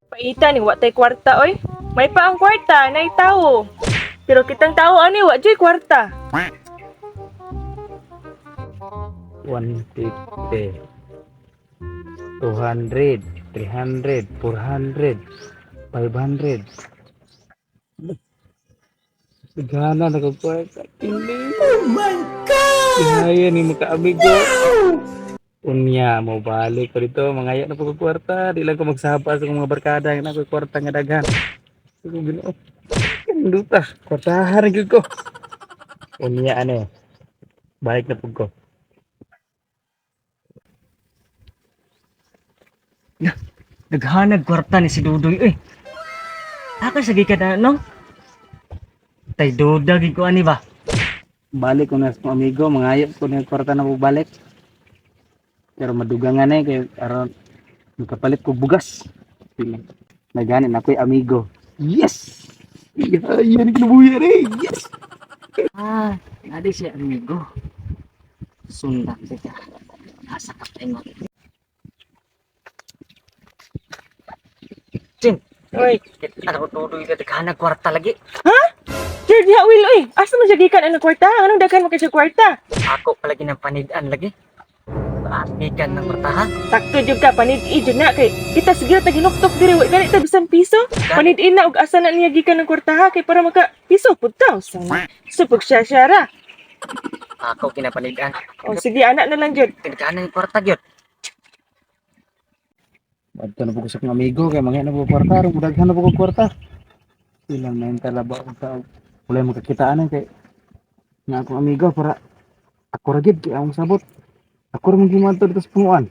Paita ni wa tay kwarta oy. May pa ang kwarta nay tawo. Pero kitang tao ani wa jay kwarta. 150, 200, 300, 400, 500. Gana na kagkwarta. Ini. Oh my God! Kaya ni mga amigo. Unya, mau balik ko dito. Mangaya na po kagkwarta. Di lang ko magsapa sa mga barkada. Na ko kwarta nga daghan. Sige, ginoo. Kanduta. Kwartahan na ko. Unya, ano. Balik na po ko. Naghanag kwarta ni si Dudoy eh. Aka sa gikan na no? Tay duda gid ko ani ba? Balik ko na sa mga amigo. Mangaya ko na kwarta na po balik. Pero madugangan na kay aron nakapalit ko bugas. May ganit na ako'y amigo. Yes! Yan ang kinabuhi rin. Yes! Ah, nadi si amigo. Sundak siya. Asa ka pa mo. Chin, Oy, ano ko Dudoy ka naghanag kwarta lagi. ha? Sir diha will oy. Asa man gikan ang kwarta? Anong daghan mo kay sa kwarta? Ako palagi ng panidaan lagi. Gikan ng kwarta ha. Sakto jud ka panid-i jud na kay kita sige ta ginuktok diri wa gani ta bisan piso. Panid-i na og asa na niya gikan ng kwarta ha kay para maka piso pud ta. Supog siya ra. Ako kinapanidaan. O sige anak na lang jud. Pinaghanag kwarta gyud. Adto na po ko sa mga amigo kay mangaya na po kwarta. Aron daghan na po ko kwarta. Ilang na yung talaba ko sa wala yung magkakitaan kay nga akong amigo para ako ragid kay akong sabot. Ako rin gimanto dito sa punuan.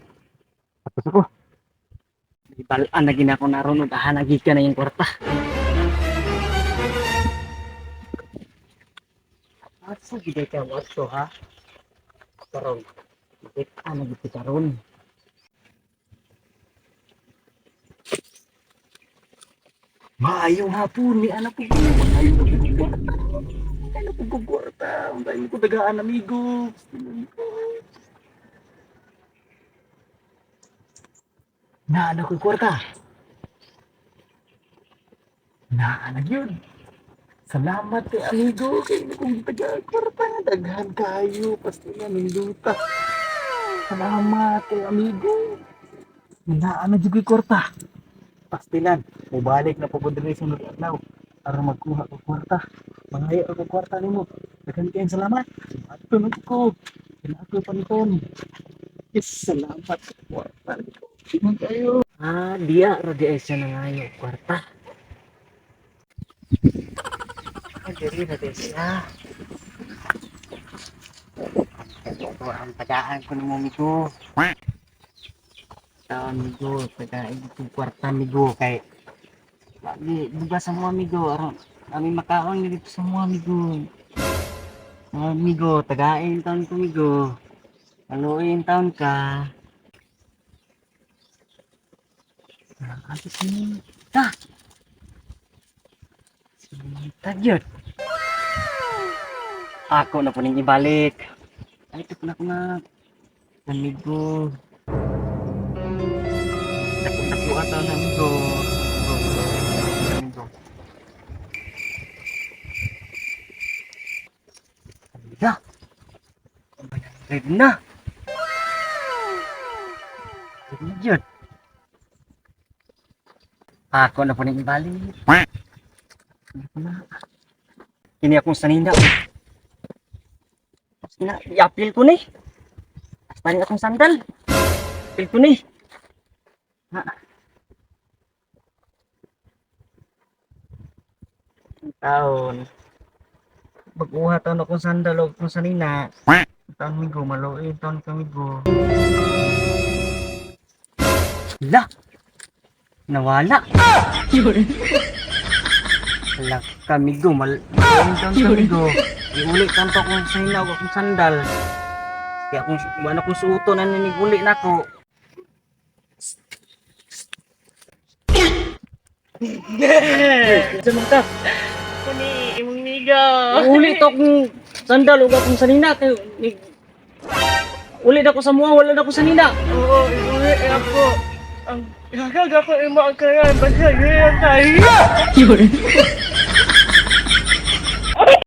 Tapos ako. Ibalaan na ginako na ron dahan gikan na yung kwarta. Asa gid ka wato ha? Karon. Kita na gid karon. Maayong hapon ni anak ko. Maayong kwarta. Ano ko kwarta? Unday ko dagaan amigo. Na ko kwarta. Na yun. Salamat kay amigo kay kung taga kwarta nga daghan kayo pasti na minduta. Salamat kay amigo. Na jud koy kwarta. Pastilan, mubalik na po ko diri sunod adlaw para magkuha ko kwarta. Mangayo ako kwarta nimo. Daghan kayong salamat. Ato na ko. Ako paniton. Yes, salamat sa kwarta nimo. Tingnan kayo. Ah, dia radi siya na ngayo kwarta. Diri na din siya. Ito ang tagaan ko ni Momigo. Amigo, tagaan ko kwarta amigo kay lagi buga sa mga amigo aron kami makaon dito sa mga amigo. Amigo, tagain taon ko amigo. Haluin taon ka. Ate Sinita. Sinita yun. Ako na po ning ibalik. Ay, ito po na ko na. Amigo. Naku ata na amigo. Amigo. Amiga. Red na. Red na yun. Ako na po ning ibalik. Ini akong sanina. I-appeal ko ni. Balik akong sandal. Appeal ko ni. Taon. Magkuha taon akong sandal o akong sanina. Taon migo, maluin taon kamigo. La! Nawala. Wala kamigo, maluin taon kamigo. Iuli taon to akong sanina o akong sandal. Kaya kung ano kung suoto na niniguli na ko. Zaman ka. Kuni imong miga. Uli to akong sandal o akong sanina kayo. Uli na ko sa mua, wala na ko sa nina. Oo, iuwi ako. Ang ihagag ako imo ang kaya, basta yun tayo. Yun.